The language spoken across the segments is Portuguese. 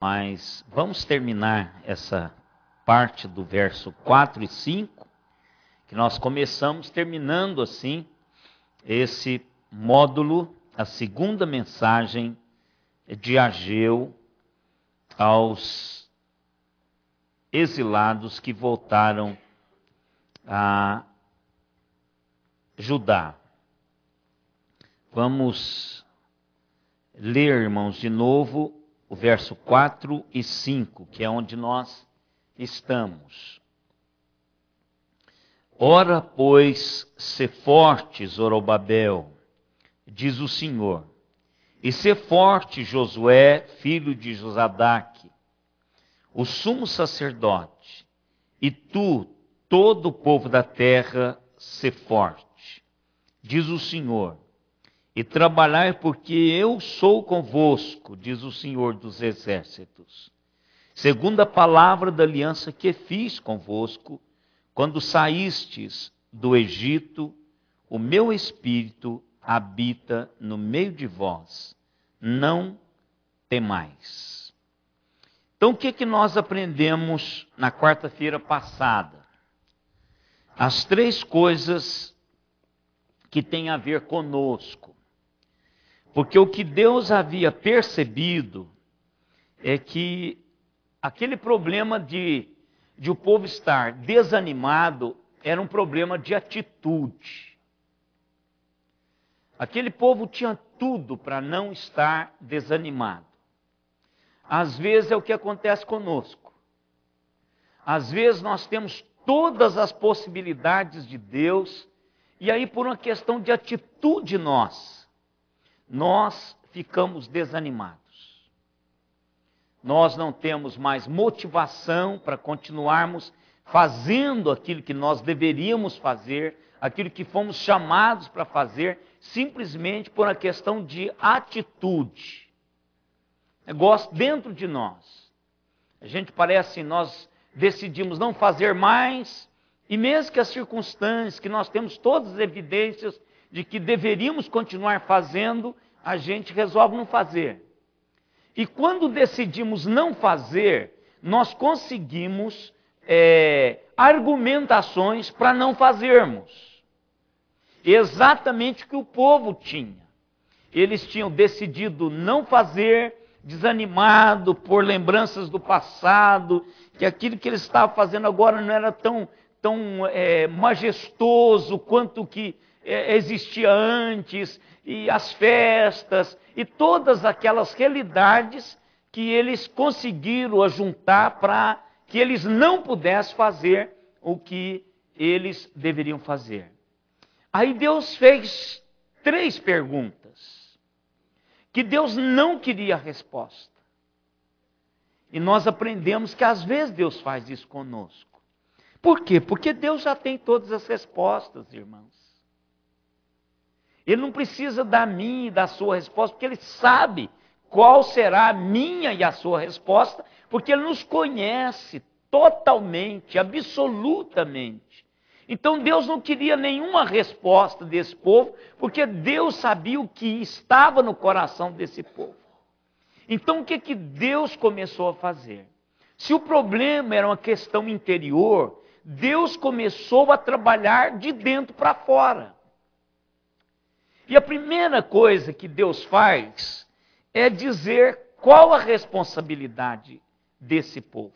Mas vamos terminar essa parte do verso 4 e 5, que nós começamos terminando assim esse módulo, a segunda mensagem de Ageu aos exilados que voltaram a Judá. Vamos ler, irmãos, de novo o verso 4 e 5, que é onde nós estamos. Ora, pois, sê forte, Zorobabel, diz o Senhor, e sê forte, Josué, filho de Josadaque, o sumo sacerdote, e tu, todo o povo da terra, sê forte, diz o Senhor, e trabalhai porque eu sou convosco, diz o Senhor dos exércitos, segundo a palavra da aliança que fiz convosco, quando saístes do Egito, o meu espírito habita no meio de vós, não temais. Então o que nós aprendemos na quarta-feira passada? As três coisas que têm a ver conosco. Porque o que Deus havia percebido é que aquele problema de o povo estar desanimado era um problema de atitude. Aquele povo tinha tudo para não estar desanimado. Às vezes é o que acontece conosco. Às vezes nós temos todas as possibilidades de Deus, e aí por uma questão de atitude nós ficamos desanimados. Nós não temos mais motivação para continuarmos fazendo aquilo que nós deveríamos fazer, aquilo que fomos chamados para fazer, simplesmente por uma questão de atitude. Negócio dentro de nós. A gente parece, nós decidimos não fazer mais, e mesmo que as circunstâncias, que nós temos todas as evidências de que deveríamos continuar fazendo, a gente resolve não fazer. E quando decidimos não fazer, nós conseguimos argumentações para não fazermos. Exatamente o que o povo tinha. Eles tinham decidido não fazer, desanimado por lembranças do passado, que aquilo que eles estavam fazendo agora não era tão majestoso quanto que existia antes, e as festas, e todas aquelas realidades que eles conseguiram ajuntar para que eles não pudessem fazer o que eles deveriam fazer. Aí Deus fez 3 perguntas, que Deus não queria a resposta. E nós aprendemos que às vezes Deus faz isso conosco. Por quê? Porque Deus já tem todas as respostas, irmãos. Ele não precisa da minha e da sua resposta, porque Ele sabe qual será a minha e a sua resposta, porque Ele nos conhece totalmente, absolutamente. Então Deus não queria nenhuma resposta desse povo, porque Deus sabia o que estava no coração desse povo. Então o que Deus começou a fazer? Se o problema era uma questão interior, Deus começou a trabalhar de dentro para fora. E a primeira coisa que Deus faz é dizer qual a responsabilidade desse povo.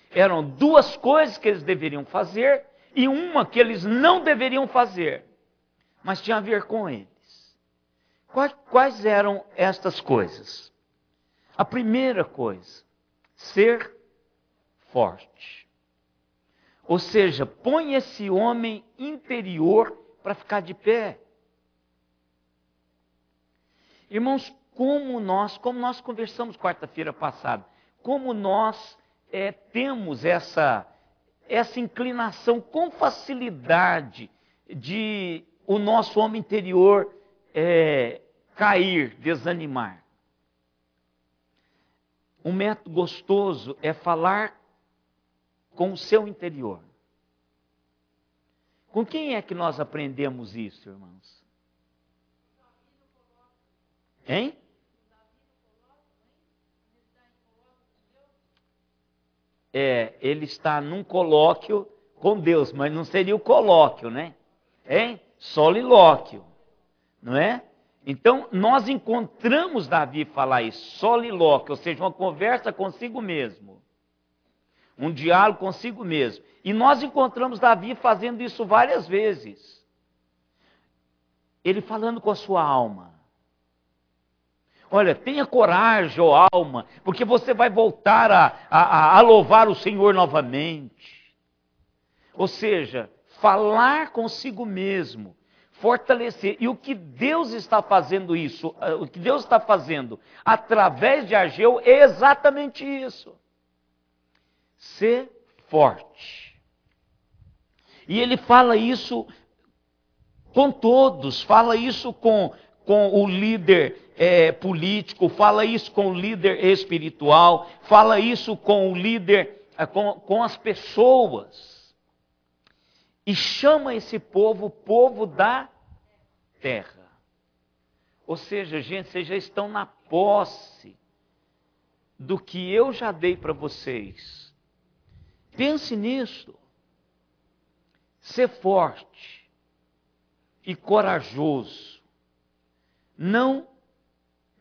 Eram 2 coisas que eles deveriam fazer e uma que eles não deveriam fazer, mas tinha a ver com eles. Quais eram estas coisas? A primeira coisa, ser forte. Ou seja, põe esse homem interior para ficar de pé. Irmãos, como nós conversamos quarta-feira passada, como nós temos essa inclinação com facilidade de o nosso homem interior cair, desanimar. Um método gostoso é falar com o seu interior. Com quem é que nós aprendemos isso, irmãos? Hein? ele está num colóquio com Deus, mas não seria o colóquio, né? Hein? Solilóquio, não é? Então, nós encontramos Davi falar isso, solilóquio, ou seja, uma conversa consigo mesmo. Um diálogo consigo mesmo. E nós encontramos Davi fazendo isso várias vezes. Ele falando com a sua alma. Olha, tenha coragem, ó alma, porque você vai voltar a louvar o Senhor novamente. Ou seja, falar consigo mesmo, fortalecer. E o que Deus está fazendo isso, o que Deus está fazendo através de Ageu é exatamente isso. Ser forte. E ele fala isso com todos, fala isso com o líder político, fala isso com o líder espiritual, fala isso com o líder, com as pessoas. E chama esse povo da terra. Ou seja, gente, vocês já estão na posse do que eu já dei para vocês. Pense nisso. Ser forte e corajoso. Não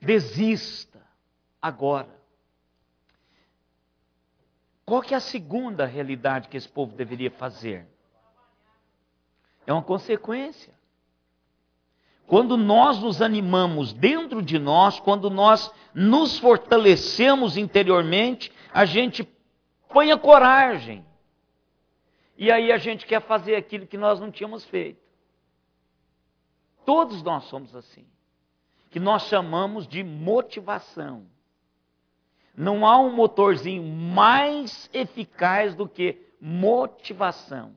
desista agora. Qual que é a segunda realidade que esse povo deveria fazer? É uma consequência. Quando nós nos animamos dentro de nós, quando nós nos fortalecemos interiormente, a gente põe a coragem. E aí a gente quer fazer aquilo que nós não tínhamos feito. Todos nós somos assim. Que nós chamamos de motivação. Não há um motorzinho mais eficaz do que motivação.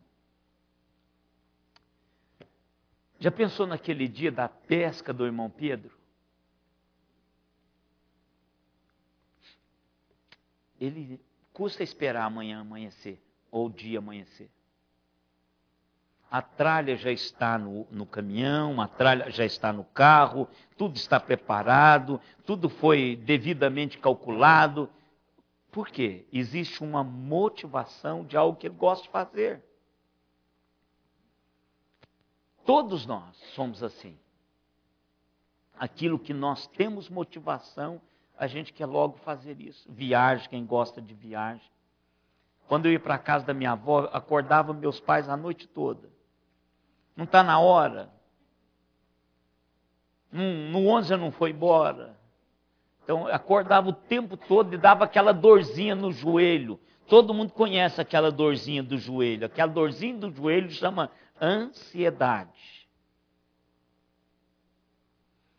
Já pensou naquele dia da pesca do irmão Pedro? Ele custa esperar amanhã amanhecer, ou o dia amanhecer. A tralha já está no caminhão, a tralha já está no carro, tudo está preparado, tudo foi devidamente calculado. Por quê? Existe uma motivação de algo que ele gosta de fazer. Todos nós somos assim. Aquilo que nós temos motivação, a gente quer logo fazer isso. Viagem, quem gosta de viagem. Quando eu ia para a casa da minha avó, acordava meus pais a noite toda. Não está na hora. No 11 já não foi embora. Então, acordava o tempo todo e dava aquela dorzinha no joelho. Todo mundo conhece aquela dorzinha do joelho. Aquela dorzinha do joelho chama ansiedade.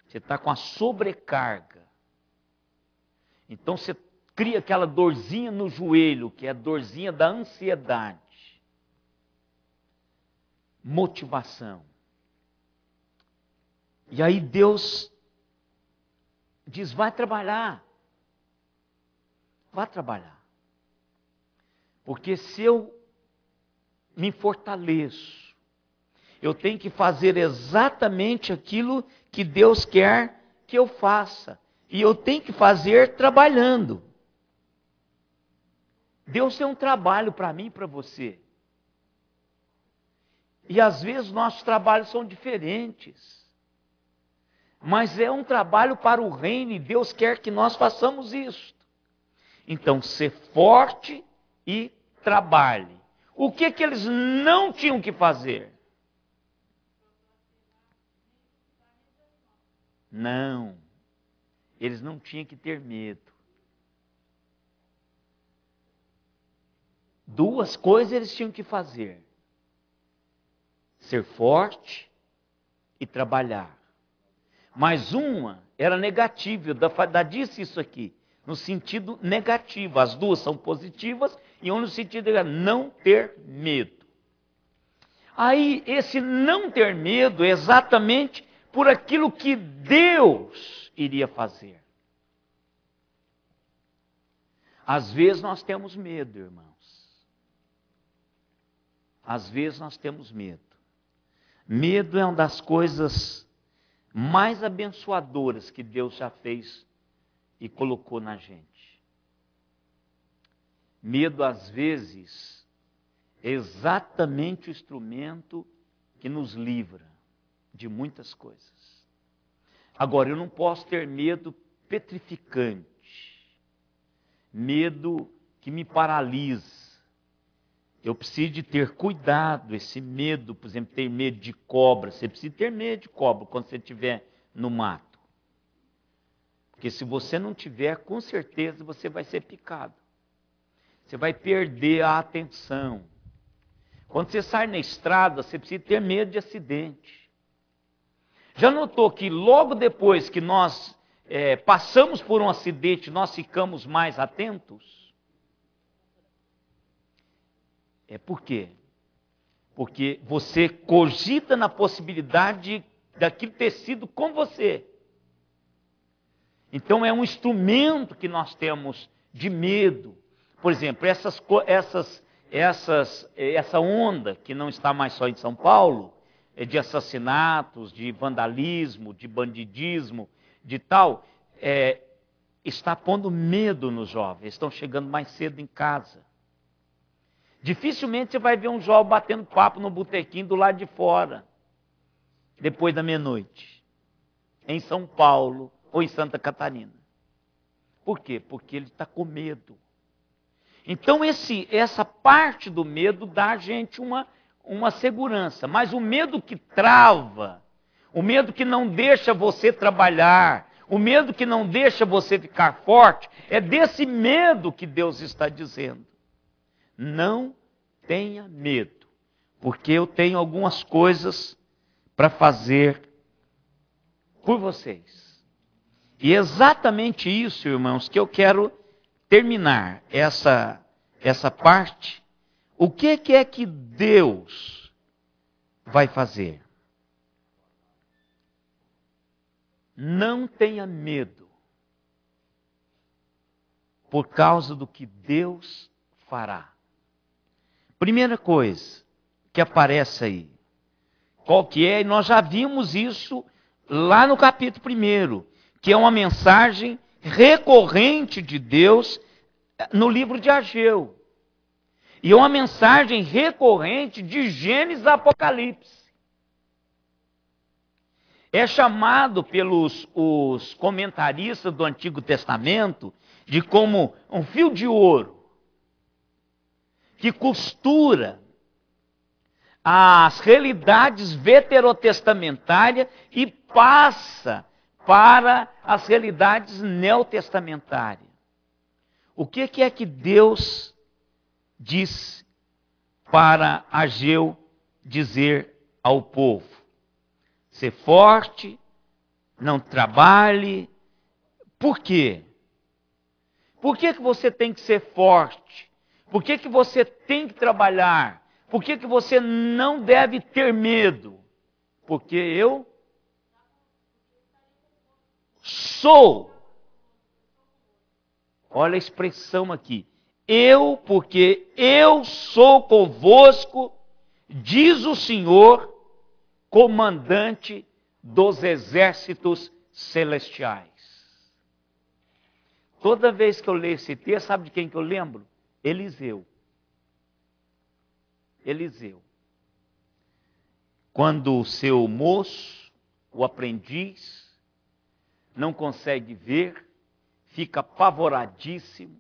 Você está com a sobrecarga. Então, você cria aquela dorzinha no joelho, que é a dorzinha da ansiedade. Motivação. E aí Deus diz, vai trabalhar. Vá trabalhar. Porque se eu me fortaleço, eu tenho que fazer exatamente aquilo que Deus quer que eu faça. E eu tenho que fazer trabalhando. Deus tem um trabalho para mim e para você. E às vezes nossos trabalhos são diferentes. Mas é um trabalho para o reino e Deus quer que nós façamos isso. Então, ser forte e trabalhe. O que eles não tinham que fazer? Não. Eles não tinham que ter medo. Duas coisas eles tinham que fazer. Ser forte e trabalhar. Mas uma era negativa, eu disse isso aqui, no sentido negativo. As duas são positivas e uma no sentido de não ter medo. Aí, esse não ter medo é exatamente por aquilo que Deus iria fazer. Às vezes nós temos medo, irmãos. Às vezes nós temos medo. Medo é uma das coisas mais abençoadoras que Deus já fez e colocou na gente. Medo, às vezes, é exatamente o instrumento que nos livra de muitas coisas. Agora, eu não posso ter medo petrificante, medo que me paralisa. Eu preciso de ter cuidado, esse medo, por exemplo, ter medo de cobra. Você precisa ter medo de cobra quando você estiver no mato. Porque se você não tiver, com certeza você vai ser picado. Você vai perder a atenção. Quando você sai na estrada, você precisa ter medo de acidente. Já notou que logo depois que nós passamos por um acidente, nós ficamos mais atentos? Por quê? Porque você cogita na possibilidade daquilo ter sido com você. Então é um instrumento que nós temos de medo. Por exemplo, essa onda que não está mais só em São Paulo, de assassinatos, de vandalismo, de bandidismo, de tal, está pondo medo nos jovens. Estão chegando mais cedo em casa. Dificilmente você vai ver um jovem batendo papo no botequinho do lado de fora, depois da meia-noite, em São Paulo ou em Santa Catarina. Por quê? Porque ele está com medo. Então essa parte do medo dá a gente uma segurança, mas o medo que trava, o medo que não deixa você trabalhar, o medo que não deixa você ficar forte, é desse medo que Deus está dizendo. Não tenha medo, porque eu tenho algumas coisas para fazer por vocês. E é exatamente isso, irmãos, que eu quero terminar essa parte. O que é que Deus vai fazer? Não tenha medo, por causa do que Deus fará. Primeira coisa que aparece aí, qual que é? E nós já vimos isso lá no capítulo 1, que é uma mensagem recorrente de Deus no livro de Ageu. E é uma mensagem recorrente de Gênesis a Apocalipse. É chamado pelos os comentaristas do Antigo Testamento de como um fio de ouro que costura as realidades veterotestamentárias e passa para as realidades neotestamentárias. O que é que Deus diz para Ageu dizer ao povo? Ser forte, não trabalhe. Por quê? Por que você tem que ser forte? Por que você tem que trabalhar? Por que você não deve ter medo? Porque eu sou. Olha a expressão aqui. Porque eu sou convosco, diz o Senhor, comandante dos exércitos celestiais. Toda vez que eu leio esse texto, sabe de quem que eu lembro? Eliseu. Quando o seu moço, o aprendiz, não consegue ver, fica apavoradíssimo.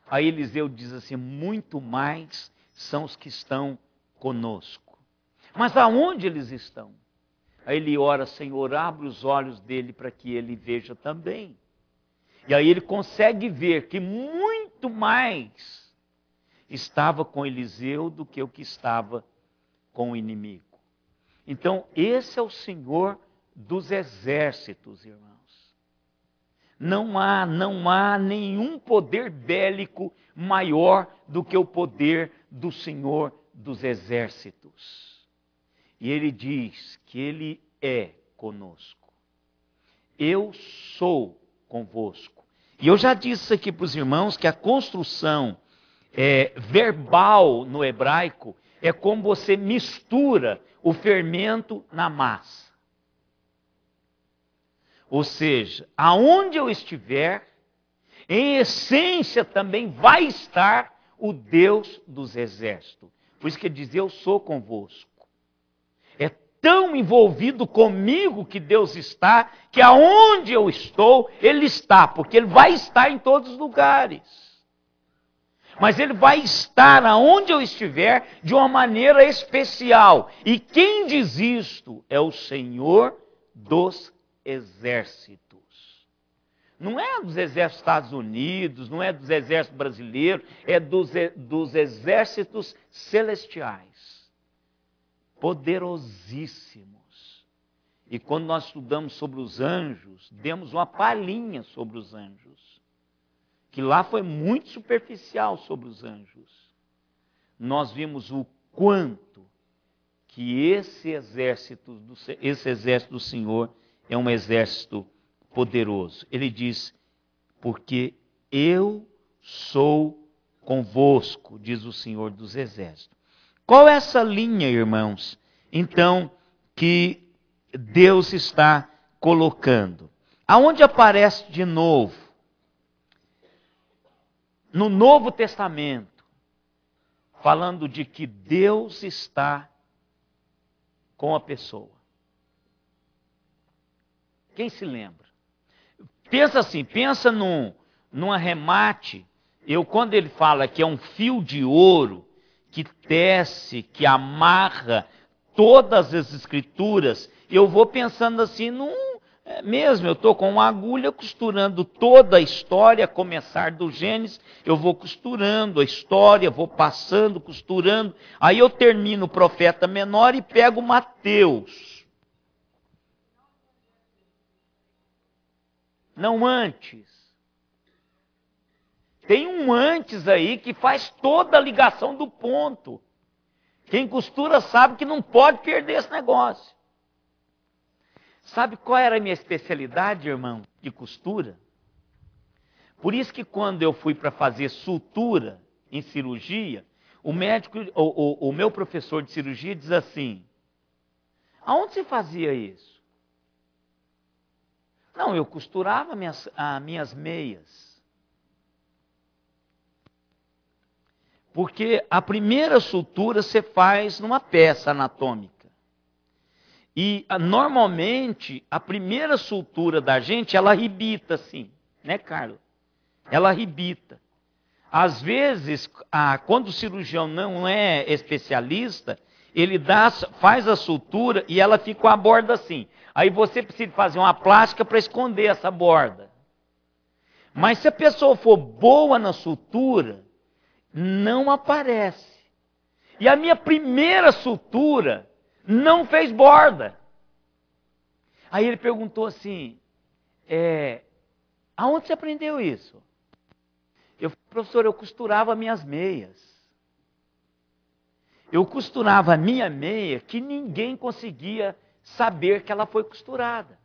Aí Eliseu diz assim: muito mais são os que estão conosco. Mas aonde eles estão? Aí ele ora: Senhor, abre os olhos dele para que ele veja também. E aí ele consegue ver que muito mais estava com Eliseu do que o que estava com o inimigo. Então, esse é o Senhor dos exércitos, irmãos. Não há nenhum poder bélico maior do que o poder do Senhor dos exércitos. E ele diz que ele é conosco. Eu sou convosco. E eu já disse aqui para os irmãos que a construção verbal no hebraico é como você mistura o fermento na massa. Ou seja, aonde eu estiver, em essência também vai estar o Deus dos exércitos. Por isso que ele diz, eu sou convosco. É tão envolvido comigo que Deus está, que aonde eu estou, Ele está, porque Ele vai estar em todos os lugares. Mas Ele vai estar aonde eu estiver de uma maneira especial. E quem diz isto é o Senhor dos exércitos. Não é dos exércitos dos Estados Unidos, não é dos exércitos brasileiros, é dos exércitos celestiais. Poderosíssimos. E quando nós estudamos sobre os anjos, demos uma palhinha sobre os anjos. Que lá foi muito superficial sobre os anjos. Nós vimos o quanto que esse exército do Senhor é um exército poderoso. Ele diz, porque eu sou convosco, diz o Senhor dos exércitos. Qual é essa linha, irmãos, então, que Deus está colocando? Aonde aparece de novo? No Novo Testamento, falando de que Deus está com a pessoa. Quem se lembra? Pensa assim, pensa num arremate. Quando ele fala que é um fio de ouro que tece, que amarra todas as escrituras, eu vou pensando assim, eu estou com uma agulha costurando toda a história, a começar do Gênesis, eu vou costurando a história, vou passando, costurando, aí eu termino o profeta menor e pego Mateus. Não antes. Tem um antes aí que faz toda a ligação do ponto. Quem costura sabe que não pode perder esse negócio. Sabe qual era a minha especialidade, irmão, de costura? Por isso que quando eu fui para fazer sutura em cirurgia, o médico, o meu professor de cirurgia diz assim, aonde você fazia isso? Não, eu costurava as minhas meias. Porque a primeira sutura você faz numa peça anatômica. E normalmente a primeira sutura da gente, ela arrebita assim, né, Carlos? Ela arrebita. Às vezes, quando o cirurgião não é especialista, ele faz a sutura e ela fica com a borda assim. Aí você precisa fazer uma plástica para esconder essa borda. Mas se a pessoa for boa na sutura, não aparece. E a minha primeira sutura não fez borda. Aí ele perguntou assim, aonde você aprendeu isso? Eu falei, professor, eu costurava minhas meias. Eu costurava a minha meia que ninguém conseguia saber que ela foi costurada.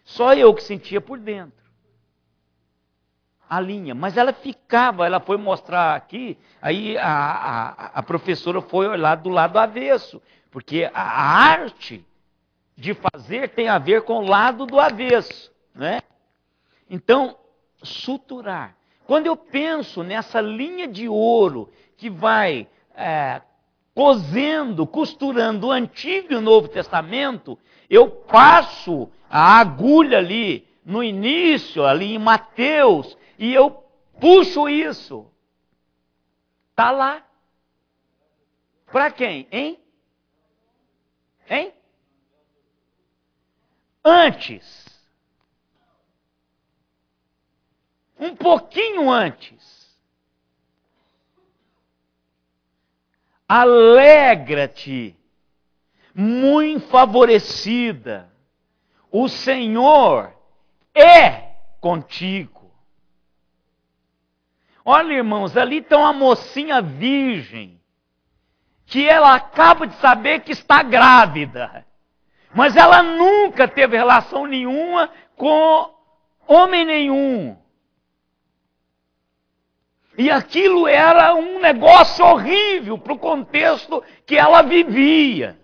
Só eu que sentia por dentro a linha. Mas ela ficava, ela foi mostrar aqui, aí a professora foi olhar do lado avesso. Porque a arte de fazer tem a ver com o lado do avesso, né? Então, suturar. Quando eu penso nessa linha de ouro que vai costurando o Antigo e o Novo Testamento, eu passo a agulha ali no início, ali em Mateus, e eu puxo isso. Está lá. Para quem? Hein? Antes. Um pouquinho antes. Alegra-te, muito favorecida. O Senhor é contigo. Olha, irmãos, ali está uma mocinha virgem, que ela acaba de saber que está grávida. Mas ela nunca teve relação nenhuma com homem nenhum. E aquilo era um negócio horrível para o contexto que ela vivia.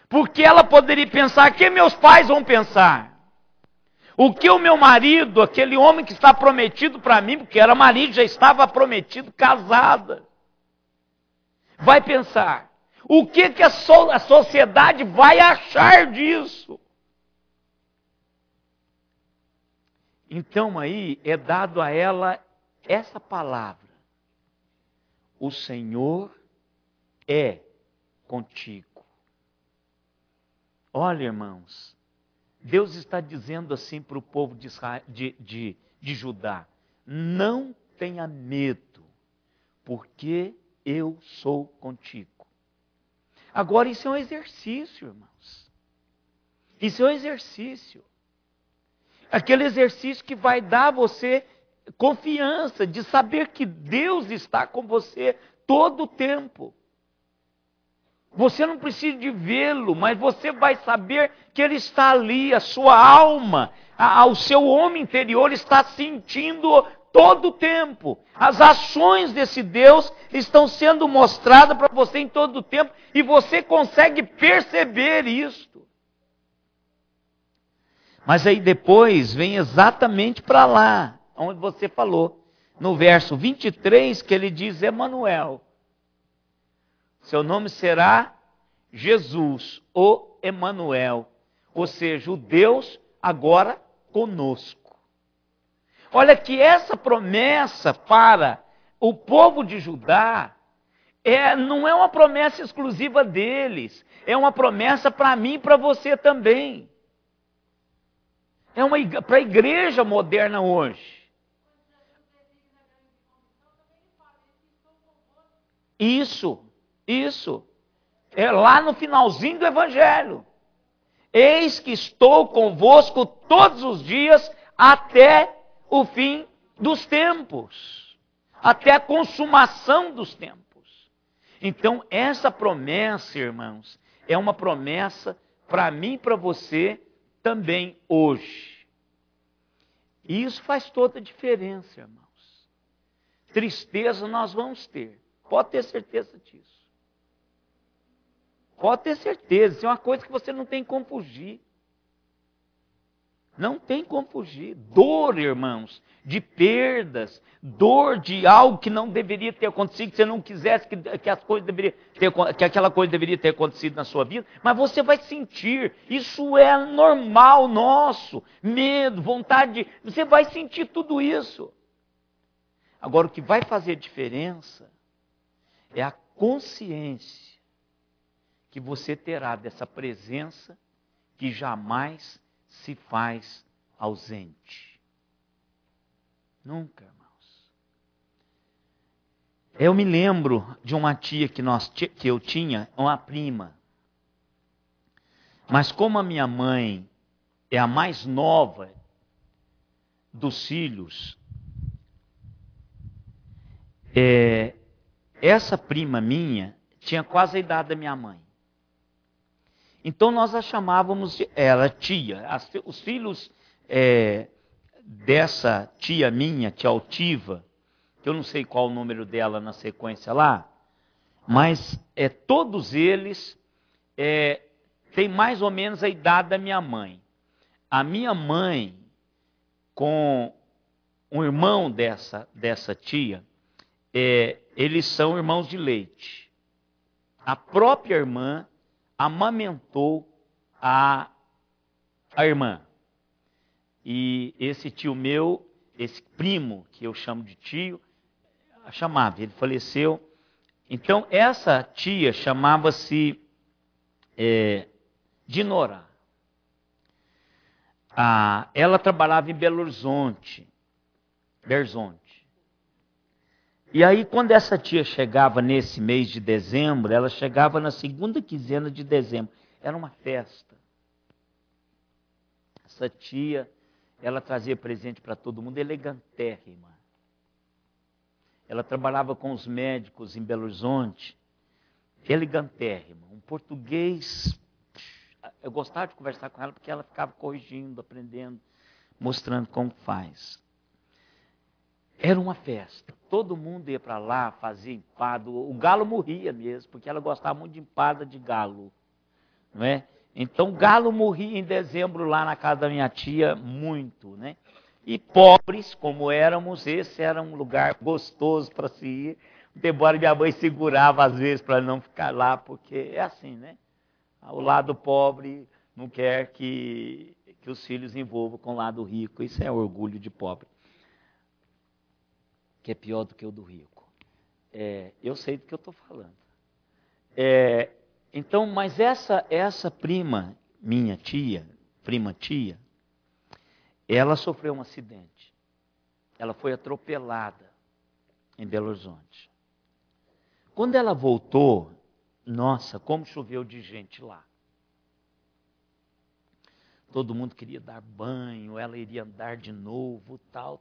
Porque ela poderia pensar, o que meus pais vão pensar? O que o meu marido, aquele homem que está prometido para mim, porque era marido, já estava prometido, casada, vai pensar? O que a sociedade vai achar disso? Então aí é dado a ela essa palavra: o Senhor é contigo. Olha, irmãos, Deus está dizendo assim para o povo de Judá: não tenha medo, porque eu sou contigo. Agora, isso é um exercício, irmãos. Isso é um exercício. Aquele exercício que vai dar a você confiança de saber que Deus está com você todo o tempo. Você não precisa de vê-lo, mas você vai saber que Ele está ali, a sua alma, o seu homem interior está sentindo todo o tempo. As ações desse Deus estão sendo mostradas para você em todo o tempo e você consegue perceber isto. Mas aí depois vem exatamente para lá, onde você falou, no verso 23, que ele diz: Emanuel. Seu nome será Jesus, o Emanuel, ou seja, o Deus agora conosco. Olha que essa promessa para o povo de Judá não é uma promessa exclusiva deles, é uma promessa para mim e para você também. É para a igreja moderna hoje. Isso. É lá no finalzinho do Evangelho. Eis que estou convosco todos os dias até o fim dos tempos. Até a consumação dos tempos. Então, essa promessa, irmãos, é uma promessa para mim e para você também hoje. E isso faz toda a diferença, irmãos. Tristeza nós vamos ter. Pode ter certeza disso. Pode ter certeza. Isso é uma coisa que você não tem como fugir. Não tem como fugir. Dor, irmãos, de perdas, dor de algo que não deveria ter acontecido, que você não quisesse que aquela coisa deveria ter acontecido na sua vida, mas você vai sentir. Isso é normal nosso. Medo, vontade, você vai sentir tudo isso. Agora, o que vai fazer diferença é a consciência que você terá dessa presença que jamais se faz ausente. Nunca, irmãos. Eu me lembro de uma tia que eu tinha, uma prima. Mas como a minha mãe é a mais nova dos filhos, essa prima minha tinha quase a idade da minha mãe. Então nós a chamávamos de ela tia. Os filhos dessa tia minha, tia altiva, que eu não sei qual o número dela na sequência lá, mas todos eles têm mais ou menos a idade da minha mãe. A minha mãe, com um irmão dessa tia, eles são irmãos de leite. A própria irmã amamentou a irmã. E esse tio meu, esse primo, que eu chamo de tio, ele faleceu. Então, essa tia chamava-se Dinorá. Ela trabalhava em Belo Horizonte. E aí, quando essa tia chegava nesse mês de dezembro, ela chegava na segunda quinzena de dezembro. Era uma festa. Essa tia, ela trazia presente para todo mundo, elegantérrima. Ela trabalhava com os médicos em Belo Horizonte, elegantérrima. Um português. Eu gostava de conversar com ela porque ela ficava corrigindo, aprendendo, mostrando como faz. Era uma festa. Todo mundo ia para lá, fazia empada. O galo morria mesmo, porque ela gostava muito de empada de galo. Não é? Então, galo morria em dezembro lá na casa da minha tia, muito, né? E pobres, como éramos, esse era um lugar gostoso para se ir. Embora minha mãe segurava às vezes para não ficar lá, porque é assim, né? O lado pobre não quer que os filhos envolvam com o lado rico. Isso é orgulho de pobre, que é pior do que o do rico. Eu sei do que eu estou falando. Então, mas essa prima, minha tia, prima tia, ela sofreu um acidente. Ela foi atropelada em Belo Horizonte. Quando ela voltou, nossa, como choveu de gente lá. Todo mundo queria dar banho, ela iria andar de novo, tal.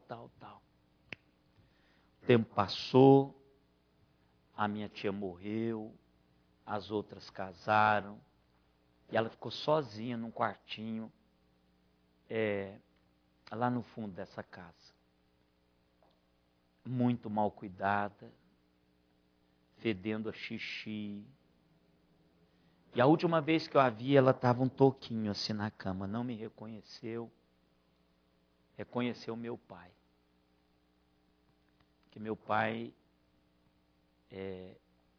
O tempo passou, a minha tia morreu, as outras casaram, e ela ficou sozinha num quartinho, lá no fundo dessa casa. Muito mal cuidada, fedendo a xixi. E a última vez que eu a vi, ela estava um toquinho assim na cama, não me reconheceu. Reconheceu meu pai. Porque meu pai,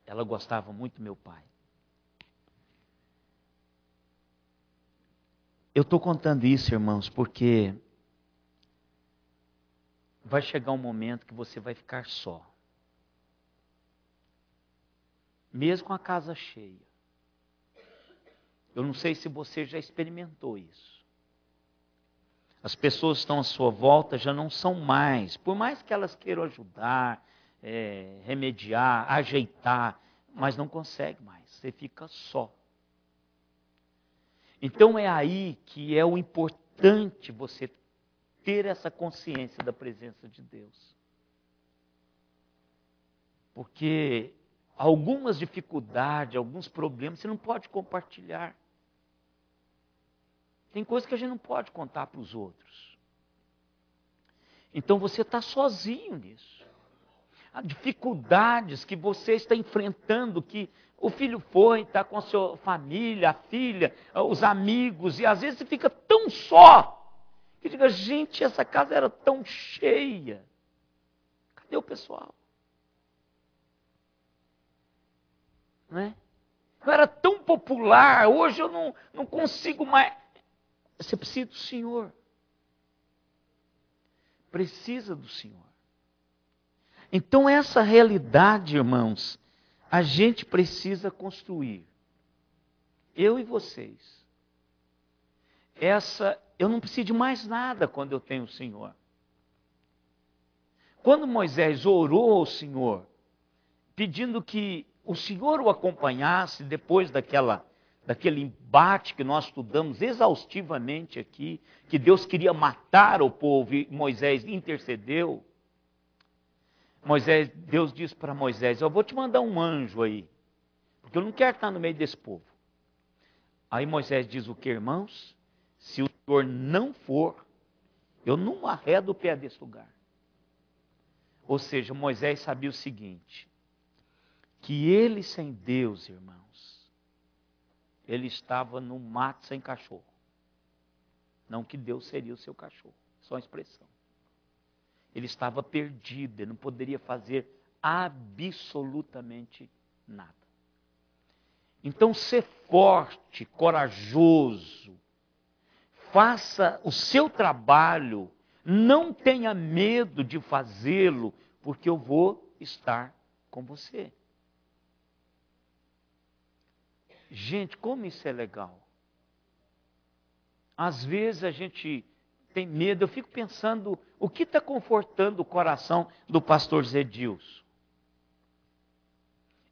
ela gostava muito do meu pai. Eu estou contando isso, irmãos, porque vai chegar um momento que você vai ficar só. Mesmo com a casa cheia. Eu não sei se você já experimentou isso. As pessoas que estão à sua volta já não são mais, por mais que elas queiram ajudar, remediar, ajeitar, mas não consegue mais, você fica só. Então é aí que é o importante você ter essa consciência da presença de Deus. Porque algumas dificuldades, alguns problemas, você não pode compartilhar. Tem coisas que a gente não pode contar para os outros. Então você está sozinho nisso. Há dificuldades que você está enfrentando, que o filho foi, está com a sua família, a filha, os amigos, e às vezes você fica tão só, que diga, gente, essa casa era tão cheia. Cadê o pessoal? Não é? Eu era tão popular, hoje eu não consigo mais. Você precisa do Senhor. Precisa do Senhor. Então essa realidade, irmãos, a gente precisa construir. Eu e vocês. Eu não preciso de mais nada quando eu tenho o Senhor. Quando Moisés orou ao Senhor, pedindo que o Senhor o acompanhasse depois daquele embate que nós estudamos exaustivamente aqui, que Deus queria matar o povo e Moisés intercedeu. Deus disse para Moisés, eu vou te mandar um anjo aí, porque eu não quero estar no meio desse povo. Aí Moisés diz o que, irmãos? Se o Senhor não for, eu não arredo o pé desse lugar. Ou seja, Moisés sabia o seguinte, que ele sem Deus, irmãos, ele estava no mato sem cachorro. Não que Deus seria o seu cachorro, só uma expressão. Ele estava perdido, ele não poderia fazer absolutamente nada. Então, ser forte, corajoso, faça o seu trabalho, não tenha medo de fazê-lo, porque eu vou estar com você. Gente, como isso é legal. Às vezes a gente tem medo, eu fico pensando, o que está confortando o coração do pastor Zedilson?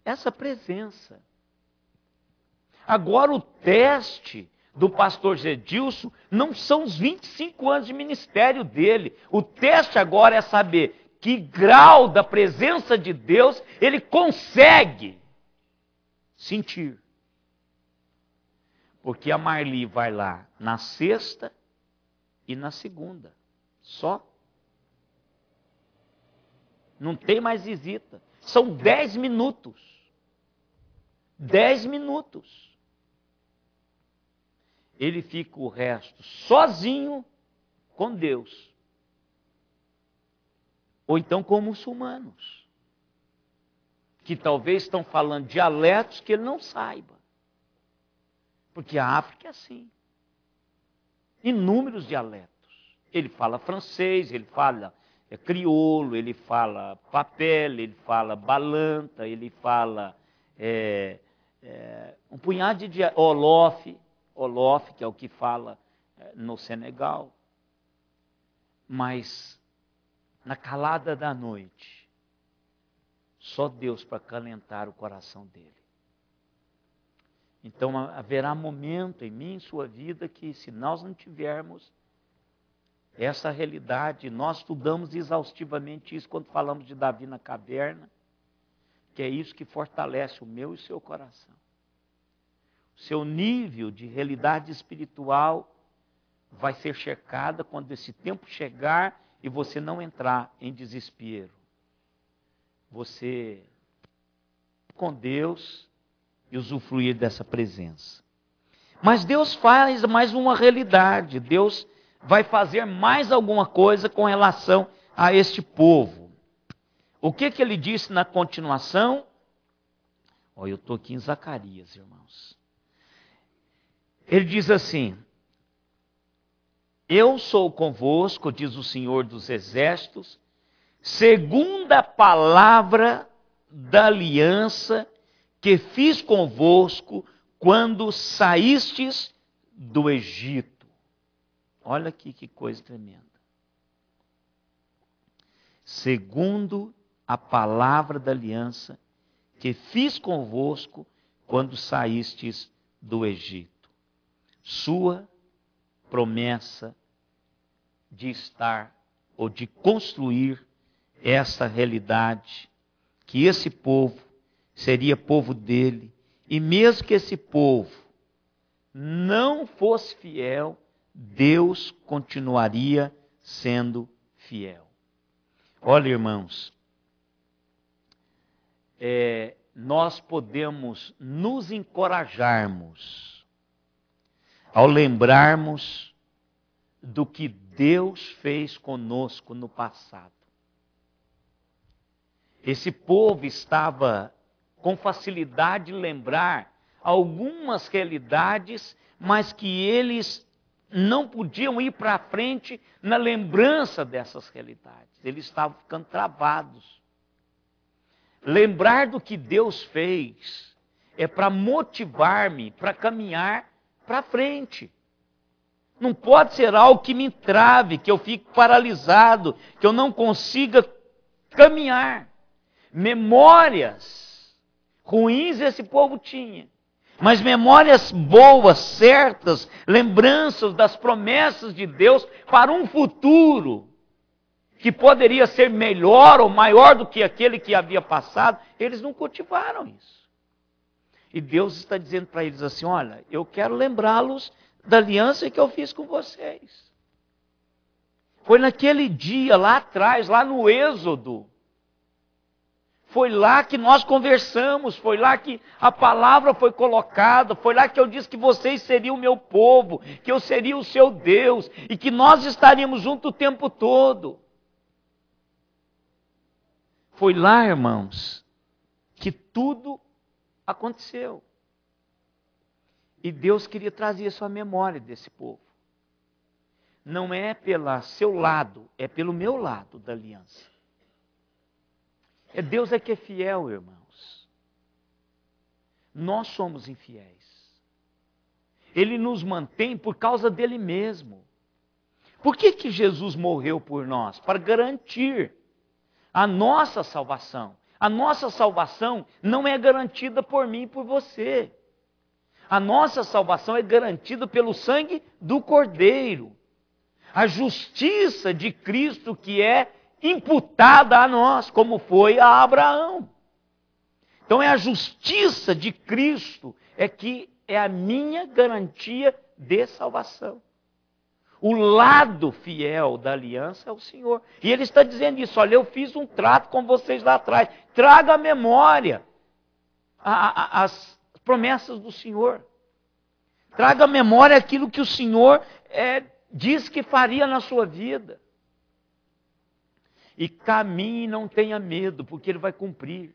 Essa presença. Agora o teste do pastor Zedilson não são os 25 anos de ministério dele. O teste agora é saber que grau da presença de Deus ele consegue sentir. Porque a Marli vai lá na sexta e na segunda. Só. Não tem mais visita. São 10 minutos. 10 minutos. ele fica o resto sozinho com Deus. Ou então com muçulmanos, que talvez estão falando dialetos que ele não saiba. Porque a África é assim. Inúmeros dialetos. Ele fala francês, ele fala crioulo, ele fala papel, ele fala balanta, ele fala um punhado de olof, que é o que fala no Senegal. Mas na calada da noite, só Deus para acalentar o coração dele. Então haverá momento em mim, em sua vida, que se nós não tivermos essa realidade, nós estudamos exaustivamente isso quando falamos de Davi na caverna, que é isso que fortalece o meu e o seu coração. O seu nível de realidade espiritual vai ser checada quando esse tempo chegar e você não entrar em desespero. Você com Deus e usufruir dessa presença. Mas Deus faz mais uma realidade. Deus vai fazer mais alguma coisa com relação a este povo. O que ele disse na continuação? Eu estou aqui em Zacarias, irmãos. Ele diz assim: eu sou convosco, diz o Senhor dos Exércitos, segundo a palavra da aliança que fiz convosco quando saístes do Egito. Olha aqui que coisa tremenda. Segundo a palavra da aliança que fiz convosco quando saístes do Egito. Sua promessa de estar ou de construir essa realidade, que esse povo seria povo dele, e mesmo que esse povo não fosse fiel, Deus continuaria sendo fiel. Olha, irmãos, nós podemos nos encorajarmos ao lembrarmos do que Deus fez conosco no passado. Esse povo estava com facilidade de lembrar algumas realidades, mas que eles não podiam ir para frente na lembrança dessas realidades. Eles estavam ficando travados. Lembrar do que Deus fez é para motivar-me, para caminhar para frente. Não pode ser algo que me trave, que eu fique paralisado, que eu não consiga caminhar. Memórias ruins esse povo tinha, mas memórias boas, certas, lembranças das promessas de Deus para um futuro que poderia ser melhor ou maior do que aquele que havia passado, eles não cultivaram isso. E Deus está dizendo para eles assim: olha, eu quero lembrá-los da aliança que eu fiz com vocês. Foi naquele dia, lá atrás, lá no Êxodo. Foi lá que nós conversamos, foi lá que a palavra foi colocada, foi lá que eu disse que vocês seriam o meu povo, que eu seria o seu Deus, e que nós estaríamos juntos o tempo todo. Foi lá, irmãos, que tudo aconteceu. E Deus queria trazer isso à memória desse povo. Não é pelo seu lado, é pelo meu lado da aliança. Deus é que é fiel, irmãos. Nós somos infiéis. Ele nos mantém por causa dele mesmo. Por que Jesus morreu por nós? Para garantir a nossa salvação. A nossa salvação não é garantida por mim e por você. A nossa salvação é garantida pelo sangue do Cordeiro. A justiça de Cristo que é imputada a nós, como foi a Abraão. Então é a justiça de Cristo que é a minha garantia de salvação. O lado fiel da aliança é o Senhor. E Ele está dizendo isso: olha, eu fiz um trato com vocês lá atrás. Traga à memória as promessas do Senhor. Traga à memória aquilo que o Senhor diz que faria na sua vida. E caminhe e não tenha medo, porque Ele vai cumprir.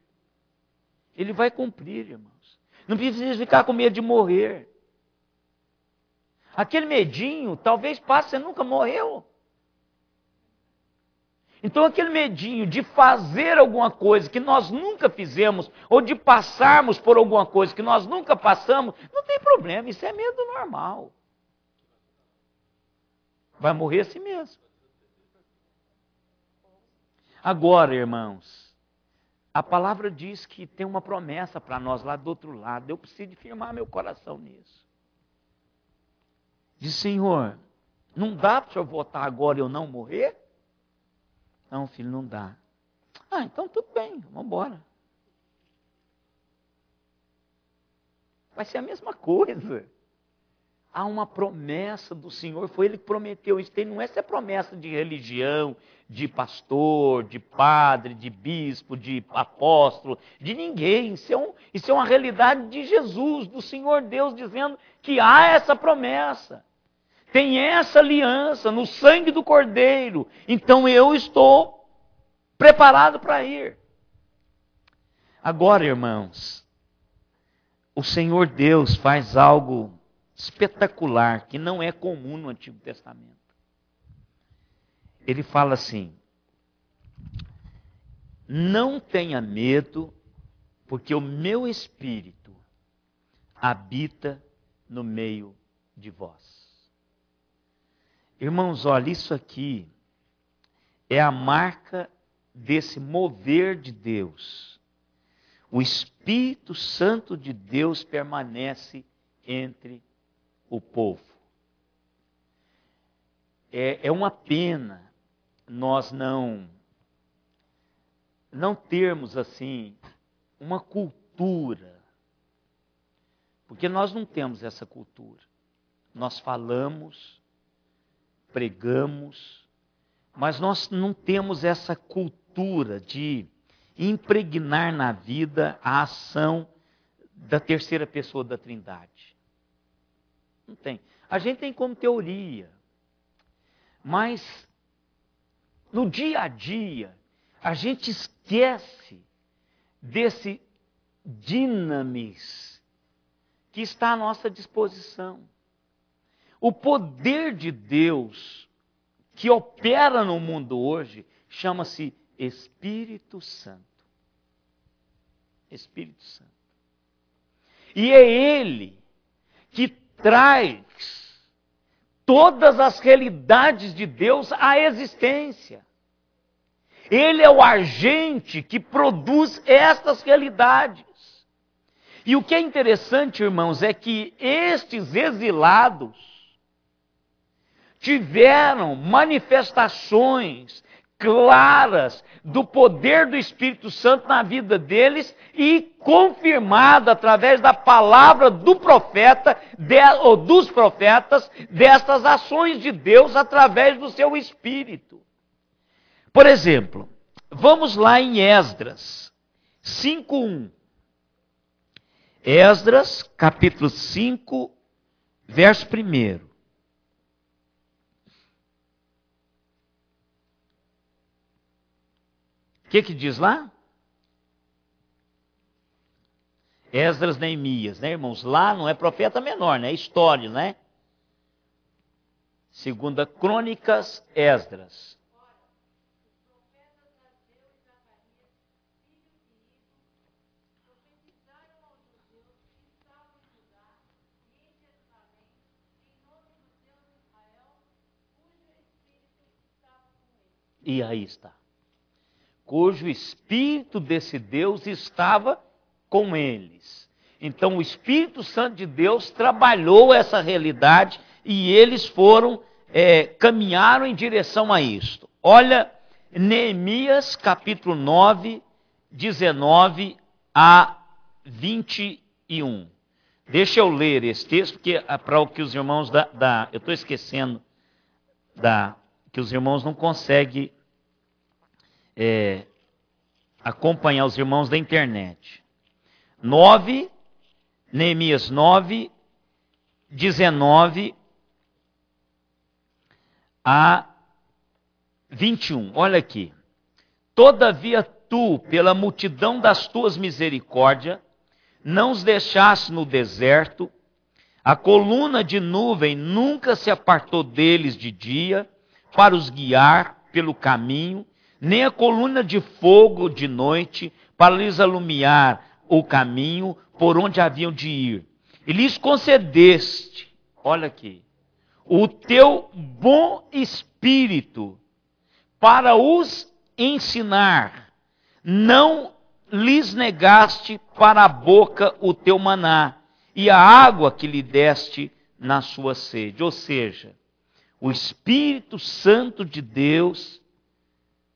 Ele vai cumprir, irmãos. Não precisa ficar com medo de morrer. Aquele medinho, talvez passe, você nunca morreu. Então aquele medinho de fazer alguma coisa que nós nunca fizemos, ou de passarmos por alguma coisa que nós nunca passamos, não tem problema, isso é medo normal. Vai morrer assim mesmo. Agora, irmãos, a palavra diz que tem uma promessa para nós lá do outro lado. Eu preciso de firmar meu coração nisso. Diz, Senhor, não dá para o Senhor voltar agora e eu não morrer? Não, filho, não dá. Ah, então tudo bem, vamos embora. Vai ser a mesma coisa. Há uma promessa do Senhor, foi Ele que prometeu isso. Não é essa promessa de religião, de pastor, de padre, de bispo, de apóstolo, de ninguém. Isso é uma realidade de Jesus, do Senhor Deus, dizendo que há essa promessa. Tem essa aliança no sangue do Cordeiro. Então eu estou preparado para ir. Agora, irmãos, o Senhor Deus faz algo espetacular, que não é comum no Antigo Testamento. Ele fala assim: não tenha medo, porque o meu Espírito habita no meio de vós. Irmãos, olha, isso aqui é a marca desse mover de Deus. O Espírito Santo de Deus permanece entre o povo. É uma pena nós não termos assim uma cultura, porque nós não temos essa cultura. Nós falamos, pregamos, mas nós não temos essa cultura de impregnar na vida a ação da terceira pessoa da Trindade. Não tem. A gente tem como teoria, mas no dia a dia a gente esquece desse dinamis que está à nossa disposição. O poder de Deus que opera no mundo hoje chama-se Espírito Santo. Espírito Santo. E é Ele que traz todas as realidades de Deus à existência. Ele é o agente que produz estas realidades. E o que é interessante, irmãos, é que estes exilados tiveram manifestações claras do poder do Espírito Santo na vida deles e confirmada através da palavra do profeta ou dos profetas destas ações de Deus através do seu Espírito. Por exemplo, vamos lá em Esdras 5:1. Esdras, capítulo 5, verso 1. O que diz lá? Esdras, Neemias, né, irmãos? Lá não é profeta menor, né? É história, né? Segunda Crônicas, Esdras. E aí está. Cujo Espírito desse Deus estava com eles. Então o Espírito Santo de Deus trabalhou essa realidade e eles caminharam em direção a isto. Olha, Neemias capítulo 9, 19 a 21. Deixa eu ler esse texto, porque para o que os irmãos eu estou esquecendo que os irmãos não conseguem acompanhar, os irmãos da internet. Neemias 9, 19 a 21. Olha aqui. Todavia tu, pela multidão das tuas misericórdias, não os deixaste no deserto, a coluna de nuvem nunca se apartou deles de dia, para os guiar pelo caminho, nem a coluna de fogo de noite, para lhes alumiar o caminho por onde haviam de ir. E lhes concedeste, olha aqui, o teu bom espírito para os ensinar. Não lhes negaste para a boca o teu maná e a água que lhe deste na sua sede. Ou seja, o Espírito Santo de Deus,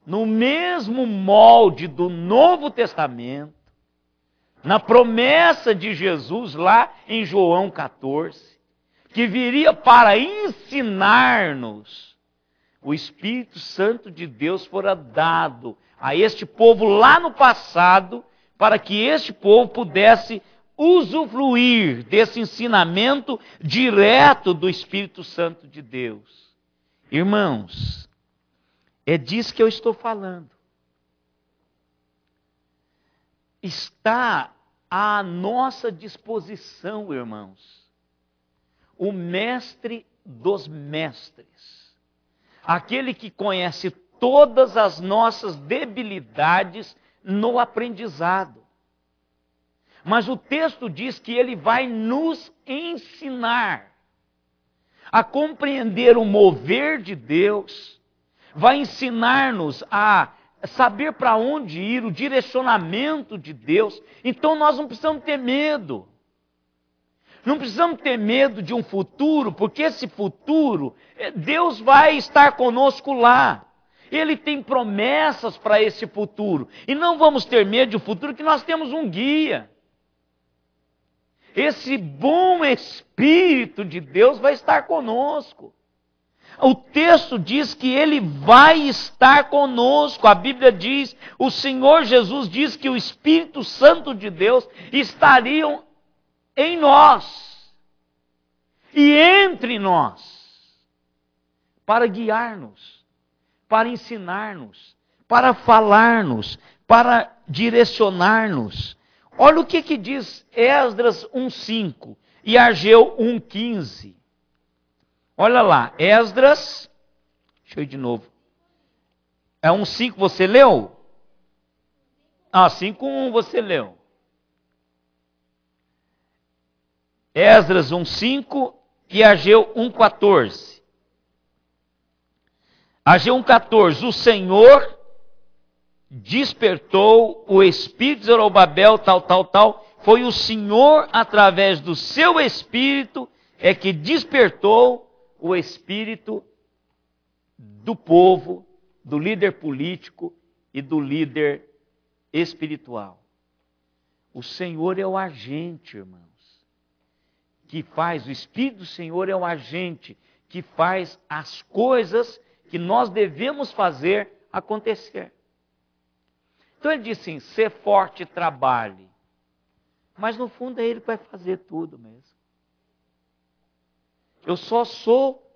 no mesmo molde do Novo Testamento, na promessa de Jesus lá em João 14, que viria para ensinar-nos, o Espírito Santo de Deus fora dado a este povo lá no passado, para que este povo pudesse usufruir desse ensinamento direto do Espírito Santo de Deus. Irmãos, é disso que eu estou falando. Está à nossa disposição, irmãos, o mestre dos mestres, aquele que conhece todas as nossas debilidades no aprendizado. Mas o texto diz que ele vai nos ensinar a compreender o mover de Deus, vai ensinar-nos a saber para onde ir, o direcionamento de Deus. Então nós não precisamos ter medo. Não precisamos ter medo de um futuro, porque esse futuro, Deus vai estar conosco lá. Ele tem promessas para esse futuro. E não vamos ter medo de um futuro, que nós temos um guia. Esse bom Espírito de Deus vai estar conosco. O texto diz que Ele vai estar conosco. A Bíblia diz, o Senhor Jesus diz que o Espírito Santo de Deus estaria em nós e entre nós, para guiar-nos, para ensinar-nos, para falar-nos, para direcionar-nos. Olha o que diz Esdras 1:5 e Ageu 1:15. Olha lá, Esdras, deixa eu ir de novo. É 1:5 você leu? 5:1 você leu. Esdras 1:5 e Ageu 1:14. Ageu 1:14, o Senhor despertou o espírito de Zorobabel, tal. Foi o Senhor, através do seu espírito, que despertou o espírito do povo, do líder político e do líder espiritual. O Senhor é o agente, irmãos, que faz, o Espírito do Senhor é o agente que faz as coisas que nós devemos fazer acontecer. Então ele diz assim, ser forte e trabalhe. Mas no fundo é ele que vai fazer tudo mesmo. Eu só sou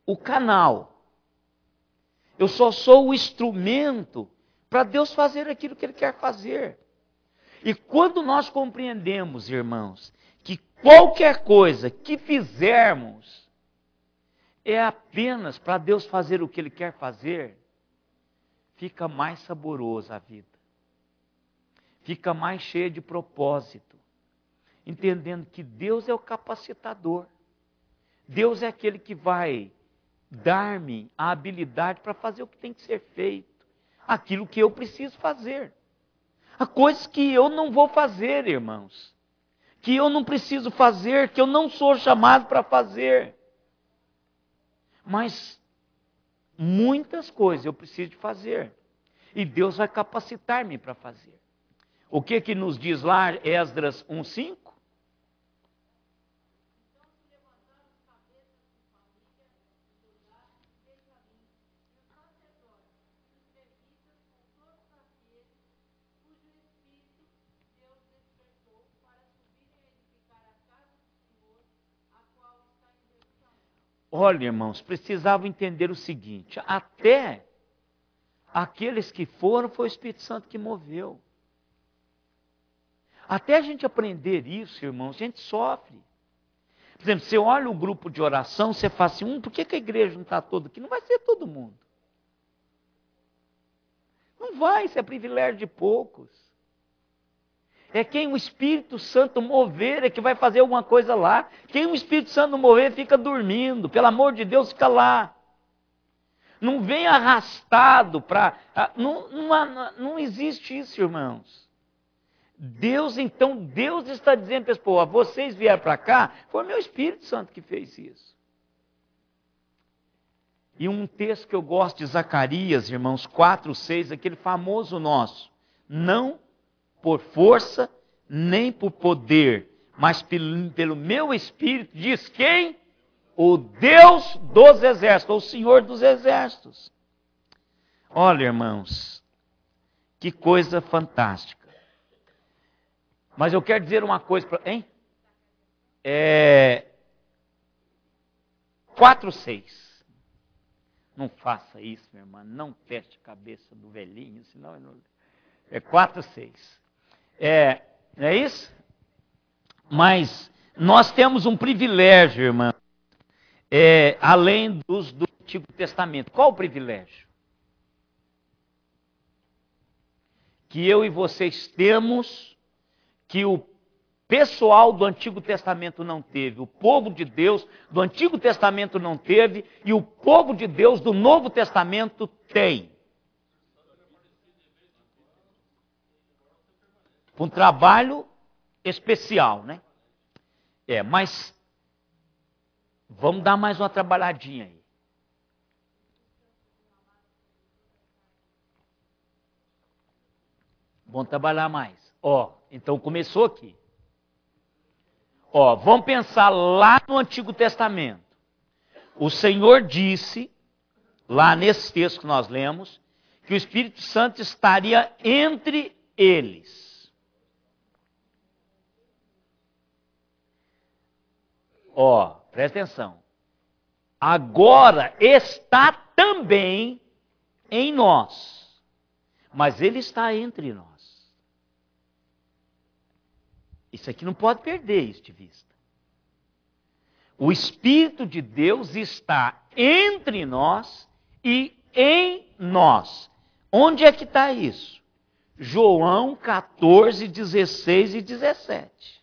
o canal. Eu só sou o instrumento para Deus fazer aquilo que Ele quer fazer. E quando nós compreendemos, irmãos, que qualquer coisa que fizermos é apenas para Deus fazer o que Ele quer fazer, fica mais saborosa a vida. Fica mais cheia de propósito. Entendendo que Deus é o capacitador. Deus é aquele que vai dar-me a habilidade para fazer o que tem que ser feito. Aquilo que eu preciso fazer. Há coisas que eu não vou fazer, irmãos. Que eu não preciso fazer, que eu não sou chamado para fazer. Mas muitas coisas eu preciso de fazer. E Deus vai capacitar-me para fazer. O que nos diz lá Esdras 1:5? Olha, irmãos, precisavam entender o seguinte: até aqueles que foram, foi o Espírito Santo que moveu. Até a gente aprender isso, irmãos, a gente sofre. Por exemplo, você olha o grupo de oração, você fala assim, por que a igreja não está toda aqui? Não vai ser todo mundo. Não vai, isso é privilégio de poucos. É quem o Espírito Santo mover é que vai fazer alguma coisa lá. Quem o Espírito Santo mover fica dormindo. Pelo amor de Deus, fica lá. Não vem arrastado para... Não existe isso, irmãos. Deus está dizendo para as pessoas, vocês vieram para cá, foi o meu Espírito Santo que fez isso. E um texto que eu gosto de Zacarias, irmãos, 4:6, aquele famoso nosso. Não por força, nem por poder, mas pelo meu Espírito, diz quem? O Deus dos exércitos, o Senhor dos exércitos. Olha, irmãos, que coisa fantástica. Mas eu quero dizer uma coisa para... 4:6. Não faça isso, minha irmã. Não teste a cabeça do velhinho, senão... 4:6. Não é isso? Mas nós temos um privilégio, irmã, além do Antigo Testamento. Qual o privilégio? Que eu e vocês temos, que o pessoal do Antigo Testamento não teve, o povo de Deus do Antigo Testamento não teve, e o povo de Deus do Novo Testamento tem. Um trabalho especial, né? Mas vamos dar mais uma trabalhadinha aí. Vamos trabalhar mais. Então começou aqui. Vamos pensar lá no Antigo Testamento. O Senhor disse, lá nesse texto que nós lemos, que o Espírito Santo estaria entre eles. Presta atenção. Agora está também em nós, mas ele está entre nós. Isso aqui não pode perder isso de vista. O Espírito de Deus está entre nós e em nós. Onde é que está isso? João 14, 16 e 17.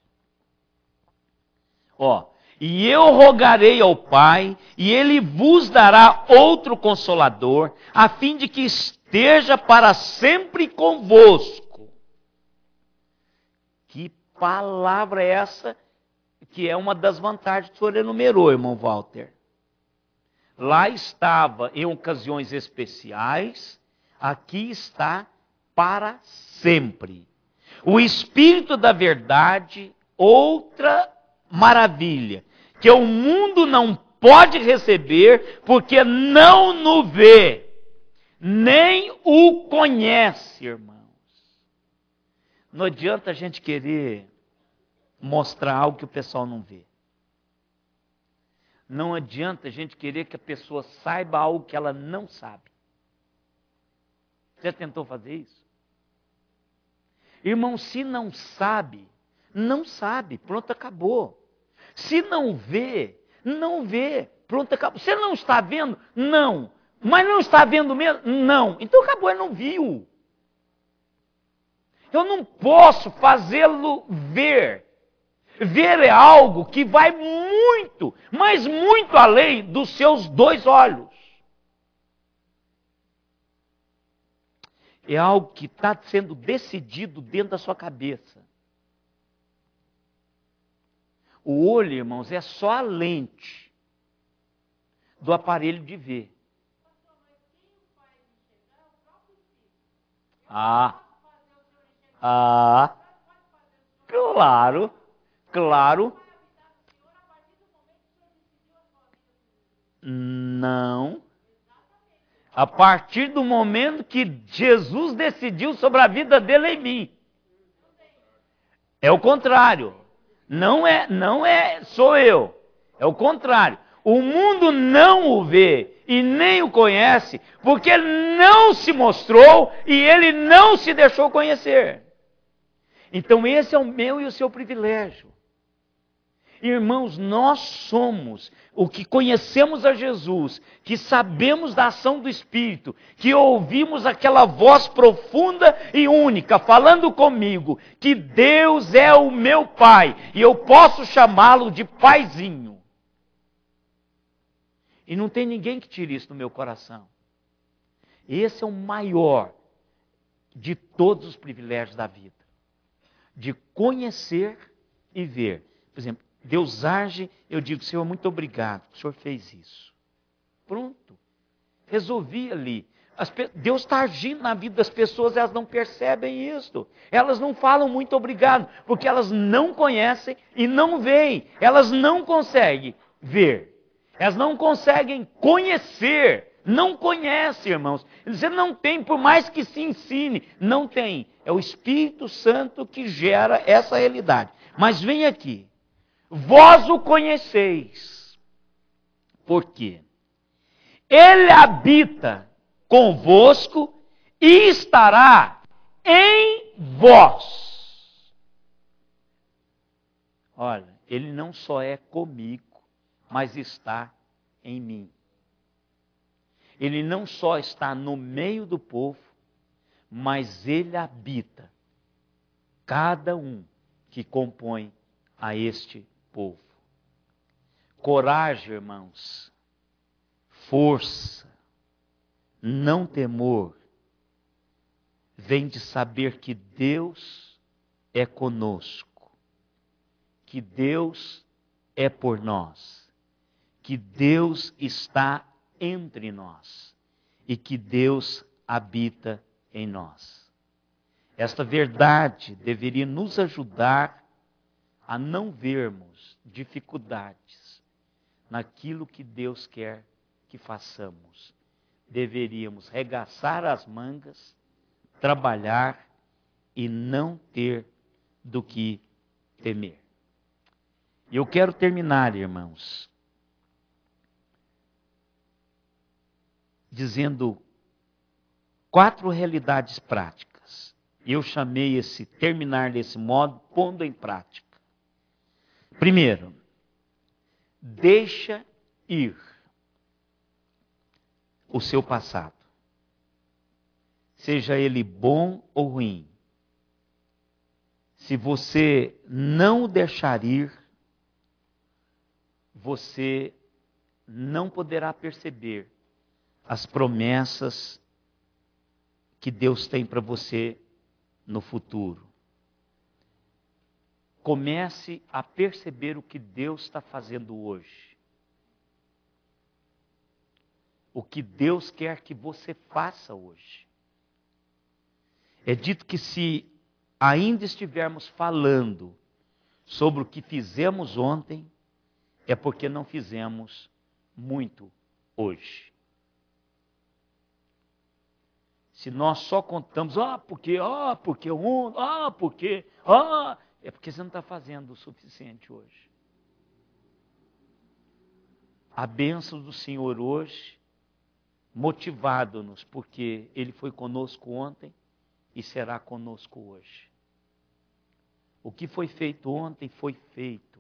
E eu rogarei ao Pai, e Ele vos dará outro Consolador, a fim de que esteja para sempre convosco. Que palavra é essa? Que é uma das vantagens que o senhor enumerou, irmão Walter. Lá estava em ocasiões especiais, aqui está para sempre. O Espírito da verdade, outra maravilha, que o mundo não pode receber, porque não no vê, nem o conhece, irmãos. Não adianta a gente querer mostrar algo que o pessoal não vê. Não adianta a gente querer que a pessoa saiba algo que ela não sabe. Você já tentou fazer isso? Irmão, se não sabe, não sabe, pronto, acabou. Se não vê, não vê, pronto, acabou. Você não está vendo? Não. Mas não está vendo mesmo? Não. Então acabou, ele não viu. Eu não posso fazê-lo ver. Ver é algo que vai muito, mas muito além dos seus dois olhos. É algo que está sendo decidido dentro da sua cabeça. O olho, irmãos, é só a lente do aparelho de ver. Claro. Não. A partir do momento que Jesus decidiu sobre a vida dele em mim. É o contrário. Não é sou eu. É o contrário. O mundo não o vê e nem o conhece, porque ele não se mostrou e ele não se deixou conhecer. Então esse é o meu e o seu privilégio. Irmãos, nós somos o que conhecemos a Jesus, que sabemos da ação do Espírito, que ouvimos aquela voz profunda e única falando comigo, que Deus é o meu Pai e eu posso chamá-lo de Paizinho. E não tem ninguém que tire isso do meu coração. Esse é o maior de todos os privilégios da vida. De conhecer e ver. Por exemplo, Deus age, eu digo, Senhor, muito obrigado, o Senhor fez isso. Pronto. Resolvi ali. Deus está agindo na vida das pessoas, elas não percebem isso. Elas não falam muito obrigado, porque elas não conhecem e não veem. Elas não conseguem ver. Elas não conseguem conhecer. Não conhecem, irmãos. Você não tem, por mais que se ensine, não tem. É o Espírito Santo que gera essa realidade. Mas vem aqui. Vós o conheceis. Por quê? Ele habita convosco e estará em vós. Olha, ele não só é comigo, mas está em mim. Ele não só está no meio do povo, mas ele habita cada um que compõe a este povo. Coragem, irmãos, força, não temor, vem de saber que Deus é conosco, que Deus é por nós, que Deus está entre nós e que Deus habita em nós. Esta verdade deveria nos ajudar a não vermos dificuldades naquilo que Deus quer que façamos. Deveríamos regaçar as mangas, trabalhar e não ter do que temer. E eu quero terminar, irmãos, dizendo 4 realidades práticas. Eu chamei esse terminar desse modo, pondo em prática. Primeiro, deixa ir o seu passado. Seja ele bom ou ruim. Se você não o deixar ir, você não poderá perceber as promessas que Deus tem para você no futuro. Comece a perceber o que Deus está fazendo hoje. O que Deus quer que você faça hoje. É dito que se ainda estivermos falando sobre o que fizemos ontem, é porque não fizemos muito hoje. Se nós só contamos, porque ontem, é porque você não está fazendo o suficiente hoje. A bênção do Senhor hoje, motivado-nos, porque Ele foi conosco ontem e será conosco hoje. O que foi feito ontem foi feito.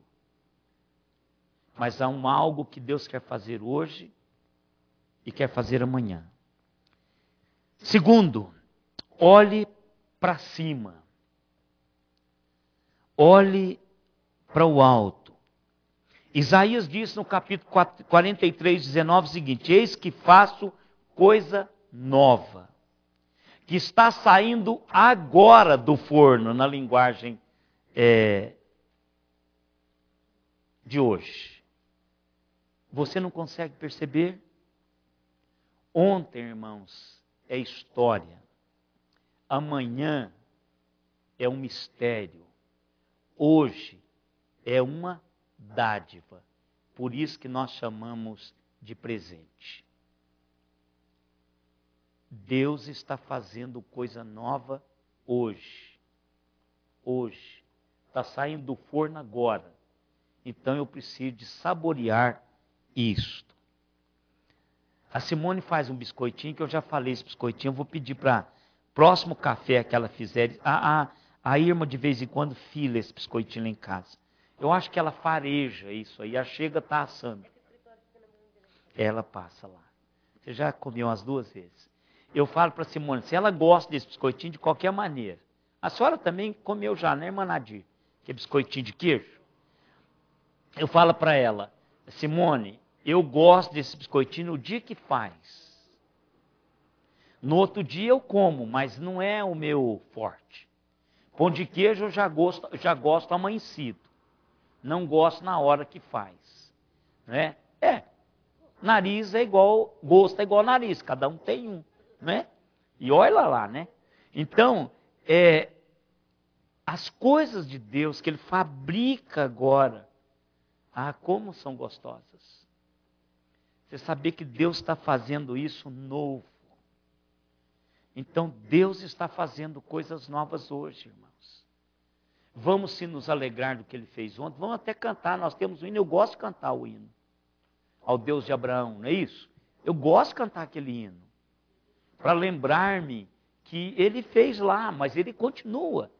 Mas há algo que Deus quer fazer hoje e quer fazer amanhã. Segundo, olhe para cima. Olhe para o alto. Isaías diz no capítulo 43, 19 o seguinte: eis que faço coisa nova, que está saindo agora do forno, na linguagem de hoje. Você não consegue perceber? Ontem, irmãos, é história. Amanhã é um mistério. Hoje é uma dádiva. Por isso que nós chamamos de presente. Deus está fazendo coisa nova hoje. Hoje. Está saindo do forno agora. Então eu preciso de saborear isto. A Simone faz um biscoitinho, que eu já falei esse biscoitinho, eu vou pedir para próximo café que ela fizer, a Irma de vez em quando fila esse biscoitinho lá em casa. Eu acho que ela fareja isso aí, a chega está assando. Ela passa lá. Você já comeu umas 2 vezes. Eu falo para a Simone, se ela gosta desse biscoitinho de qualquer maneira. A senhora também comeu já, né, irmã Nadir? Que é biscoitinho de queijo. Eu falo para ela, Simone, eu gosto desse biscoitinho no dia que faz. No outro dia eu como, mas não é o meu forte. Pão de queijo eu já gosto amanhecido. Não gosto na hora que faz. Né? Nariz é igual, gosto é igual nariz, cada um tem um. Né? E olha lá, né? Então, as coisas de Deus que Ele fabrica agora, como são gostosas. Você saber que Deus está fazendo isso novo. Então, Deus está fazendo coisas novas hoje, irmãos. Vamos se nos alegrar do que Ele fez ontem. Vamos até cantar, nós temos o hino, eu gosto de cantar o hino. Ao Deus de Abraão, não é isso? Eu gosto de cantar aquele hino. Para lembrar-me que Ele fez lá, mas Ele continua.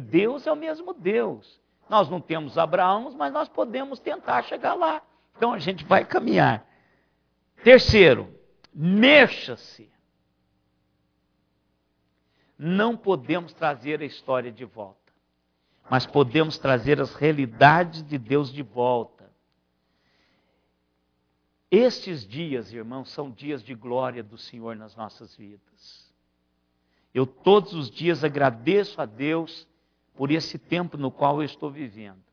Deus é o mesmo Deus. Nós não temos Abraão, mas nós podemos tentar chegar lá. Então a gente vai caminhar. Terceiro, mexa-se. Não podemos trazer a história de volta, mas podemos trazer as realidades de Deus de volta. Estes dias, irmãos, são dias de glória do Senhor nas nossas vidas. Eu todos os dias agradeço a Deus por esse tempo no qual eu estou vivendo.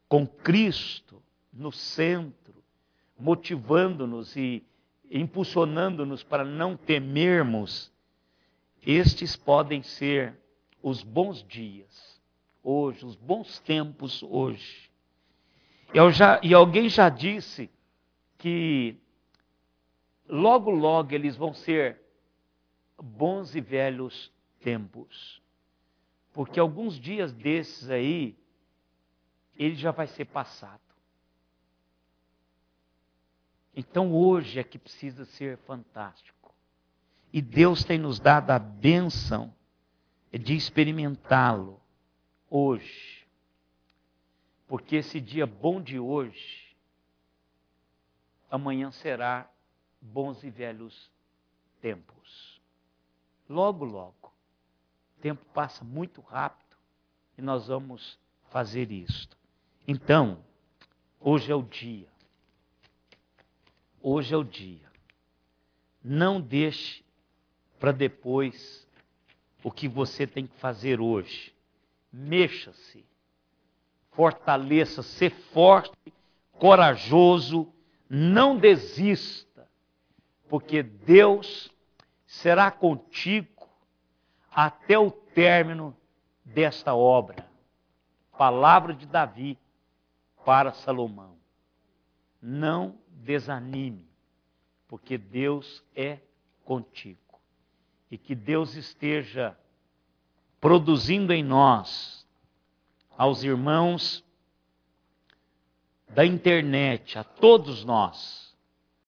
Com Cristo no centro, motivando-nos e impulsionando-nos para não temermos. Estes podem ser os bons dias hoje, os bons tempos hoje. E alguém já disse que logo, logo eles vão ser bons e velhos tempos. Porque alguns dias desses aí, ele já vai ser passado. Então hoje é que precisa ser fantástico. E Deus tem nos dado a bênção de experimentá-lo hoje. Porque esse dia bom de hoje, amanhã será bons e velhos tempos. Logo, logo. O tempo passa muito rápido e nós vamos fazer isto. Então, hoje é o dia. Hoje é o dia. Não deixe para depois o que você tem que fazer hoje. Mexa-se, fortaleça, ser forte, corajoso, não desista, porque Deus será contigo até o término desta obra. Palavra de Davi para Salomão. Não desanime, porque Deus é contigo. E que Deus esteja produzindo em nós, aos irmãos da internet, a todos nós,